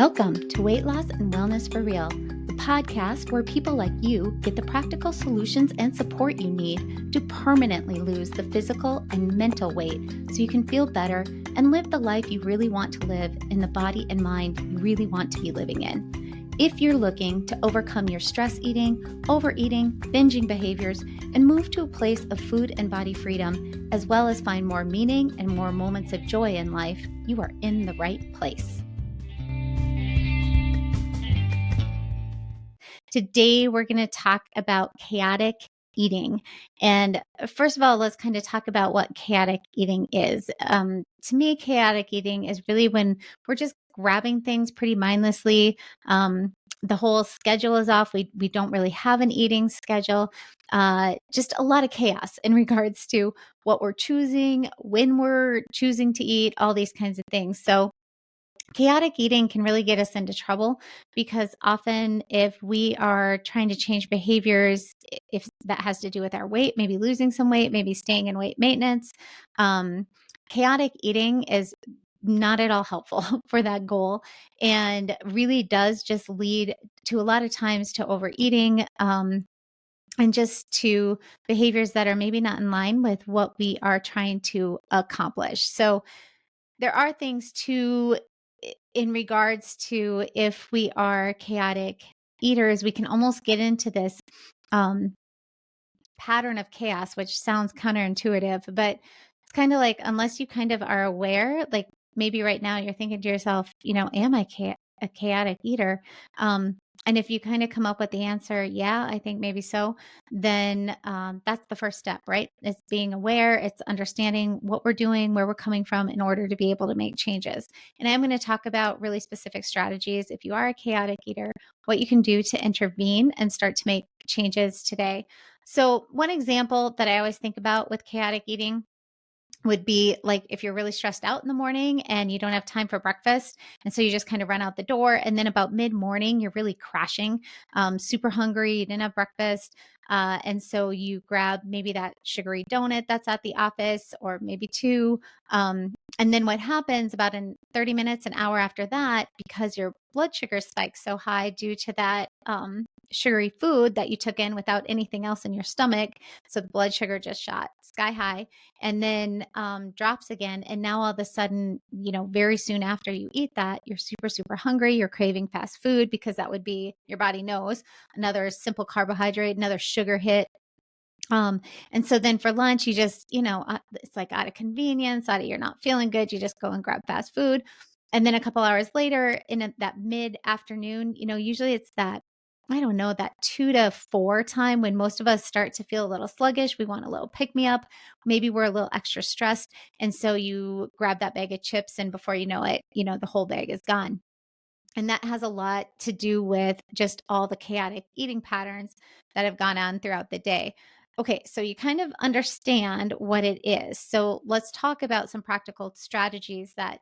Welcome to Weight Loss and Wellness for Real, the podcast where people like you get the practical solutions and support you need to permanently lose the physical and mental weight so you can feel better and live the life you really want to live in the body and mind you really want to be living in. If you're looking to overcome your stress eating, overeating, binging behaviors, and move to a place of food and body freedom, as well as find more meaning and more moments of joy in life, you are in the right place. Today, we're going to talk about chaotic eating. And first of all, let's kind of talk about what chaotic eating is. To me, chaotic eating is really when we're just grabbing things pretty mindlessly. The whole schedule is off. We don't really have an eating schedule. Just a lot of chaos in regards to what we're choosing, when we're choosing to eat, all these kinds of things. So chaotic eating can really get us into trouble because often if we are trying to change behaviors, if that has to do with our weight, maybe losing some weight, maybe staying in weight maintenance, chaotic eating is not at all helpful for that goal and really does just lead to a lot of times to overeating, and just to behaviors that are maybe not in line with what we are trying to accomplish. So there are things in regards to if we are chaotic eaters, we can almost get into this pattern of chaos, which sounds counterintuitive, but it's kind of like, unless you kind of are aware, like maybe right now you're thinking to yourself, am I a chaotic eater? And if you kind of come up with the answer, yeah, I think maybe so, then that's the first step, right? It's being aware, it's understanding what we're doing, where we're coming from in order to be able to make changes. And I'm going to talk about really specific strategies if you are a chaotic eater, what you can do to intervene and start to make changes today. So one example that I always think about with chaotic eating would be like if you're really stressed out in the morning and you don't have time for breakfast. And so you just kind of run out the door. And then about mid-morning, you're really crashing, super hungry, you didn't have breakfast. And so you grab maybe that sugary donut that's at the office or maybe two. And then what happens about in 30 minutes, an hour after that, because your blood sugar spikes so high due to that sugary food that you took in without anything else in your stomach. So the blood sugar just shot sky high and then drops again. And now all of a sudden, very soon after you eat that, you're super, super hungry. You're craving fast food because that would be, your body knows, another simple carbohydrate, another sugar hit. And so then for lunch, you just, it's like out of convenience, you're not feeling good. You just go and grab fast food. And then a couple hours later that mid afternoon, usually it's that, I don't know, that 2 to 4 time when most of us start to feel a little sluggish. We want a little pick me up. Maybe we're a little extra stressed. And so you grab that bag of chips and before you know it, the whole bag is gone. And that has a lot to do with just all the chaotic eating patterns that have gone on throughout the day. Okay, so you kind of understand what it is. So let's talk about some practical strategies that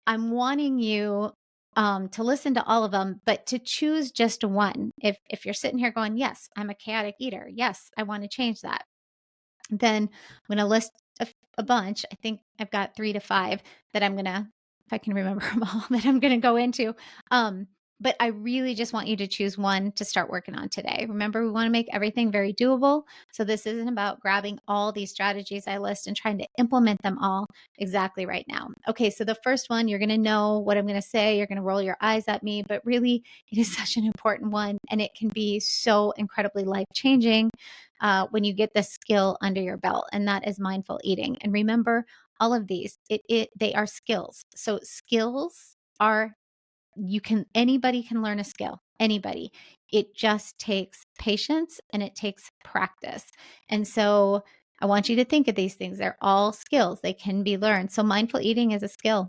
I'm wanting you to listen to all of them, but to choose just one. If you're sitting here going, yes, I'm a chaotic eater. Yes, I want to change that. Then I'm going to list a bunch. I think I've got 3 to 5 that I'm going to, if I can remember them all, that I'm going to go into. But I really just want you to choose one to start working on today. Remember, we want to make everything very doable. So this isn't about grabbing all these strategies I list and trying to implement them all exactly right now. Okay, so the first one, you're going to know what I'm going to say. You're going to roll your eyes at me, but really it is such an important one and it can be so incredibly life-changing when you get this skill under your belt, and that is mindful eating. And remember, all of these, they are skills. So skills are, anybody can learn a skill, anybody. It just takes patience and it takes practice. And so I want you to think of these things. They're all skills. They can be learned. So mindful eating is a skill.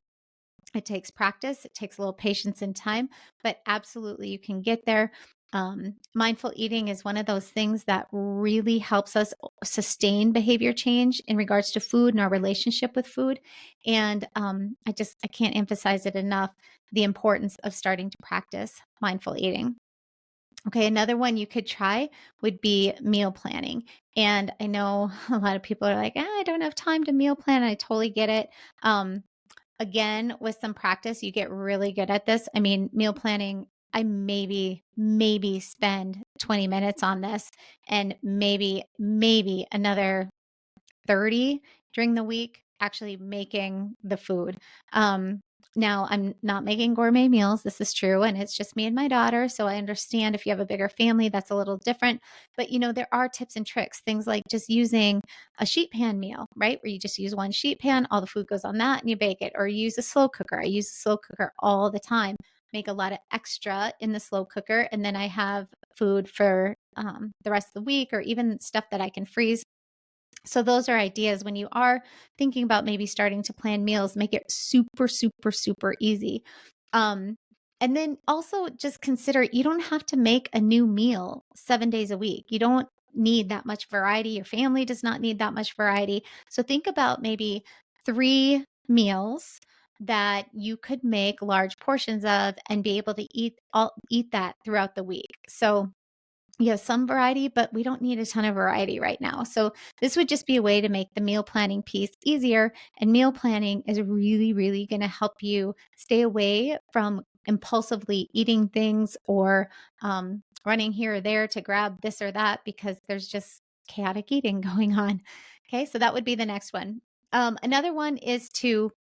It takes practice. It takes a little patience and time, but absolutely you can get there. Mindful eating is one of those things that really helps us sustain behavior change in regards to food and our relationship with food. And I can't emphasize it enough, the importance of starting to practice mindful eating. Okay, another one you could try would be meal planning. And I know a lot of people are like, I don't have time to meal plan. I totally get it. Again, with some practice, you get really good at this. I mean, meal planning, I maybe spend 20 minutes on this and maybe another 30 during the week actually making the food. Um, Now I'm not making gourmet meals. This is true. And it's just me and my daughter. So I understand if you have a bigger family, that's a little different. But, there are tips and tricks, things like just using a sheet pan meal, right? Where you just use one sheet pan, all the food goes on that and you bake it, or you use a slow cooker. I use a slow cooker all the time, make a lot of extra in the slow cooker. And then I have food for the rest of the week, or even stuff that I can freeze. So those are ideas when you are thinking about maybe starting to plan meals, make it super, super, super easy. Um, and then also just consider you don't have to make a new meal 7 days a week. You don't need that much variety. Your family does not need that much variety. So think about maybe 3 meals that you could make large portions of and be able to eat that throughout the week. So you have some variety, but we don't need a ton of variety right now. So this would just be a way to make the meal planning piece easier. And meal planning is really, really going to help you stay away from impulsively eating things, or running here or there to grab this or that because there's just chaotic eating going on. Okay, so that would be the next one. Another one is to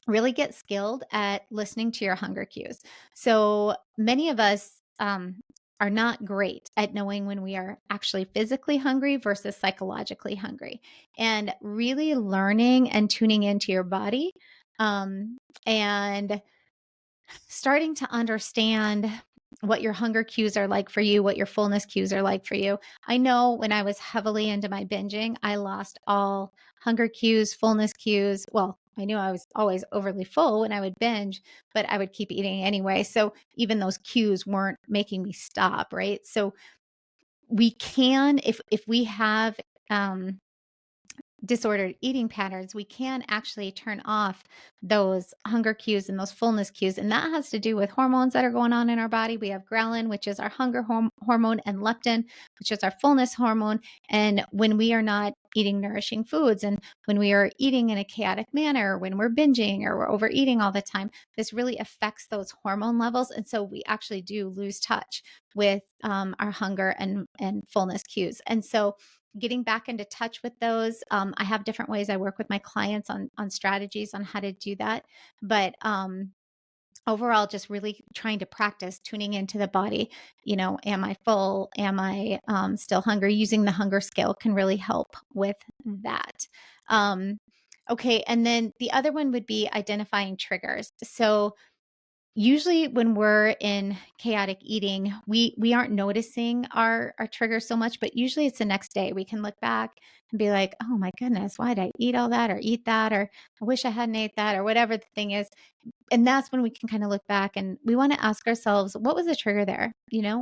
really get skilled at listening to your hunger cues. So many of us are not great at knowing when we are actually physically hungry versus psychologically hungry, and really learning and tuning into your body, and starting to understand what your hunger cues are like for you, what your fullness cues are like for you. I know when I was heavily into my binging, I lost all hunger cues, fullness cues. Well, I knew I was always overly full when I would binge, but I would keep eating anyway. So even those cues weren't making me stop, right? So we can, if we have um disordered eating patterns, we can actually turn off those hunger cues and those fullness cues. And that has to do with hormones that are going on in our body. We have ghrelin, which is our hunger hormone, and leptin, which is our fullness hormone. And when we are not eating nourishing foods, and when we are eating in a chaotic manner, when we're binging or we're overeating all the time, this really affects those hormone levels. And so we actually do lose touch with our hunger and fullness cues. And so getting back into touch with those. I have different ways I work with my clients on strategies on how to do that. But overall, just really trying to practice tuning into the body. Am I full? Am I still hungry? Using the hunger scale can really help with that. Okay. And then the other one would be identifying triggers. So usually when we're in chaotic eating, we aren't noticing our triggers so much, but usually it's the next day. We can look back and be like, oh my goodness, why did I eat all that or eat that? Or I wish I hadn't ate that, or whatever the thing is. And that's when we can kind of look back, and we want to ask ourselves, what was the trigger there?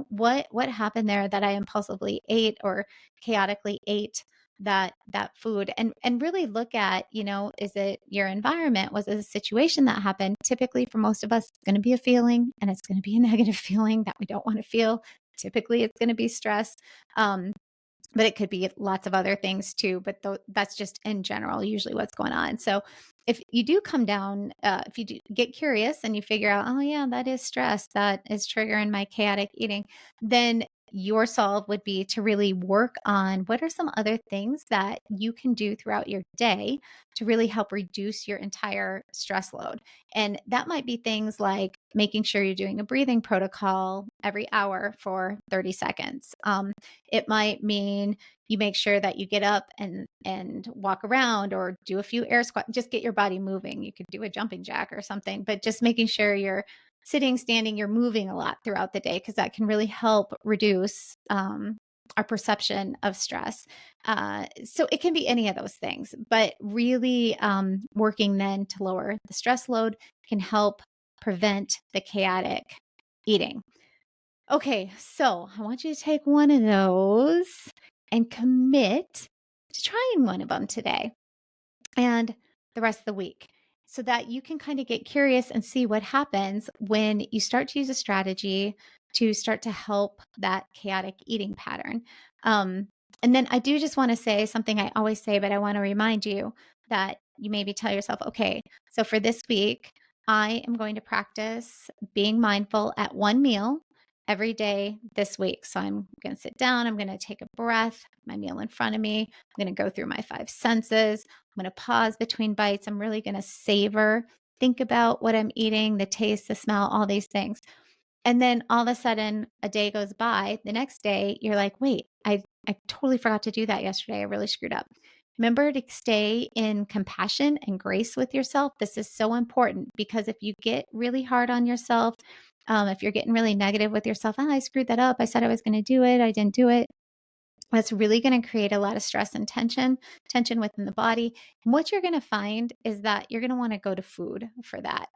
What happened there that I impulsively ate or chaotically ate that food, and really look at, is it your environment? Was it a situation that happened? Typically for most of us, it's going to be a feeling, and it's going to be a negative feeling that we don't want to feel. Typically it's going to be stress. But it could be lots of other things too. But that's just in general, usually what's going on. So if you do come down, if you do get curious and you figure out, oh yeah, that is stress, that is triggering my chaotic eating, then your solve would be to really work on what are some other things that you can do throughout your day to really help reduce your entire stress load. And that might be things like making sure you're doing a breathing protocol every hour for 30 seconds. It might mean you make sure that you get up and walk around, or do a few air squats, just get your body moving. You could do a jumping jack or something, but just making sure you're sitting, standing, you're moving a lot throughout the day, because that can really help reduce our perception of stress. So it can be any of those things, but really working then to lower the stress load can help prevent the chaotic eating. Okay, so I want you to take one of those and commit to trying one of them today and the rest of the week, so that you can kind of get curious and see what happens when you start to use a strategy to start to help that chaotic eating pattern. And then I do just want to say something I always say, but I want to remind you that you maybe tell yourself, okay, so for this week, I am going to practice being mindful at one meal every day this week. So I'm going to sit down, I'm going to take a breath, my meal in front of me. I'm going to go through my five senses. I'm going to pause between bites. I'm really going to savor, think about what I'm eating, the taste, the smell, all these things. And then all of a sudden, a day goes by. The next day, you're like, wait, I totally forgot to do that yesterday. I really screwed up. Remember to stay in compassion and grace with yourself. This is so important because if you get really hard on yourself, if you're getting really negative with yourself, I screwed that up. I said I was going to do it. I didn't do it. That's really going to create a lot of stress and tension within the body. And what you're going to find is that you're going to want to go to food for that.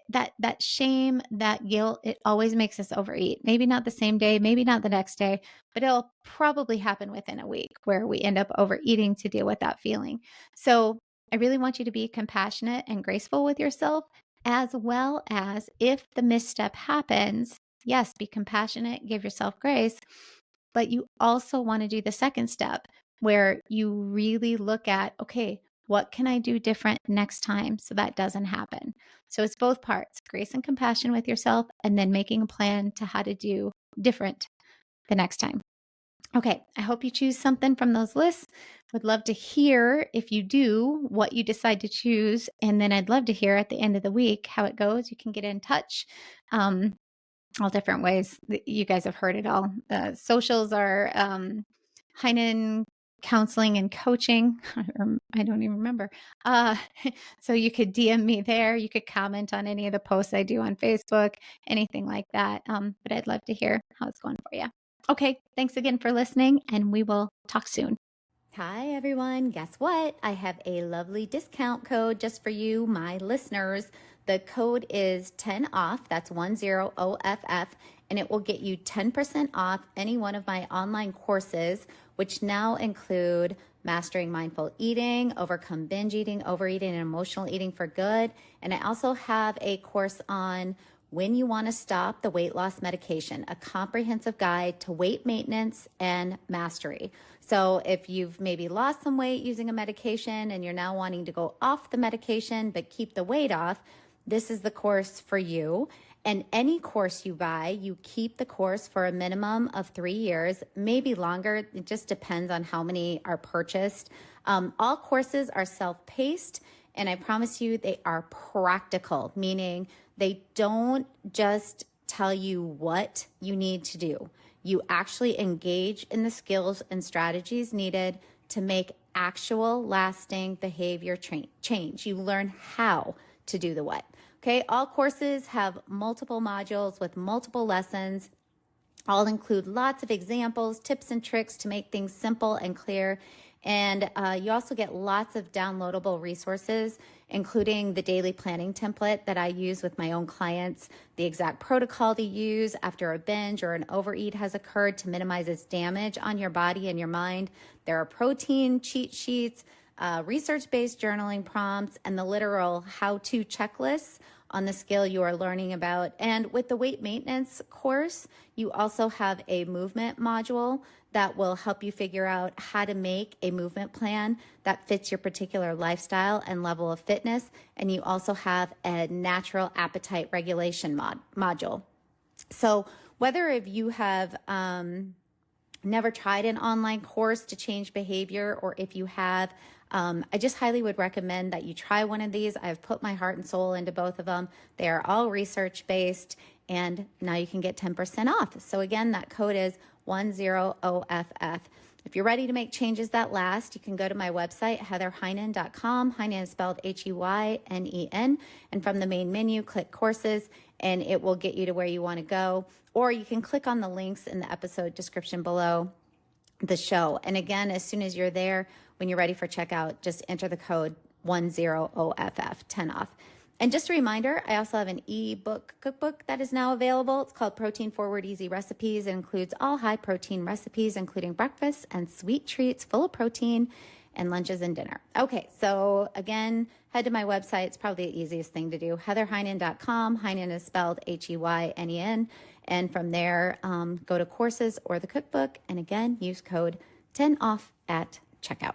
That shame, that guilt, it always makes us overeat. Maybe not the same day, maybe not the next day, but it'll probably happen within a week where we end up overeating to deal with that feeling. So I really want you to be compassionate and graceful with yourself, as well as if the misstep happens, yes, be compassionate, give yourself grace. But you also want to do the second step where you really look at, okay, what can I do different next time so that doesn't happen? So it's both parts, grace and compassion with yourself, and then making a plan to how to do different the next time. Okay, I hope you choose something from those lists. Would love to hear if you do what you decide to choose. And then I'd love to hear at the end of the week how it goes. You can get in touch. All different ways. You guys have heard it all. Socials are Heinen Counseling and Coaching. I don't even remember. So you could DM me there. You could comment on any of the posts I do on Facebook, anything like that. But I'd love to hear how it's going for you. Okay, thanks again for listening, and we will talk soon. Hi, everyone. Guess what? I have a lovely discount code just for you, my listeners. The code is 10 off. That's 10OFF, and it will get you 10% off any one of my online courses, which now include Mastering Mindful Eating, Overcome Binge Eating, Overeating, and Emotional Eating for Good. And I also have a course on When You Want to Stop the Weight Loss Medication, a comprehensive guide to weight maintenance and mastery. So if you've maybe lost some weight using a medication and you're now wanting to go off the medication but keep the weight off, this is the course for you. And any course you buy, you keep the course for a minimum of 3 years, maybe longer. It just depends on how many are purchased. All courses are self-paced, and I promise you they are practical, meaning they don't just tell you what you need to do. You actually engage in the skills and strategies needed to make actual lasting behavior change. You learn how to do the what. Okay, all courses have multiple modules with multiple lessons. All include lots of examples, tips, and tricks to make things simple and clear. And you also get lots of downloadable resources, including the daily planning template that I use with my own clients, the exact protocol to use after a binge or an overeat has occurred to minimize its damage on your body and your mind. There are protein cheat sheets, research-based journaling prompts, and the literal how-to checklists on the skill you are learning about. And with the weight maintenance course, you also have a movement module that will help you figure out how to make a movement plan that fits your particular lifestyle and level of fitness. And you also have a natural appetite regulation module. So whether if you have never tried an online course to change behavior, or if you have, I just highly would recommend that you try one of these. I've put my heart and soul into both of them. They are all research-based, and now you can get 10% off. So again, that code is 10OFF. If you're ready to make changes that last, you can go to my website, heatherheinen.com. Heinen is spelled Heynen. And from the main menu, click courses, and it will get you to where you want to go. Or you can click on the links in the episode description below the show. And again, as soon as you're there, when you're ready for checkout, just enter the code 10OFF, 10 off. And just a reminder, I also have an ebook cookbook that is now available. It's called Protein Forward Easy Recipes. It includes all high protein recipes, including breakfast and sweet treats full of protein and lunches and dinner. Okay, so again, head to my website. It's probably the easiest thing to do. heatherheinen.com. Heinen is spelled Heynen. And from there, go to courses or the cookbook. And again, use code 10 off at checkout.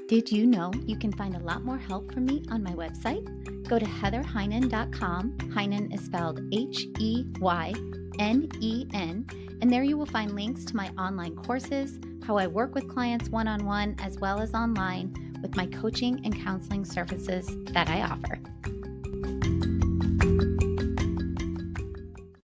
Did you know you can find a lot more help from me on my website? Go to heatherheynen.com. Heynen is spelled Heynen, and there you will find links to my online courses, how I work with clients one-on-one, as well as online with my coaching and counseling services that I offer.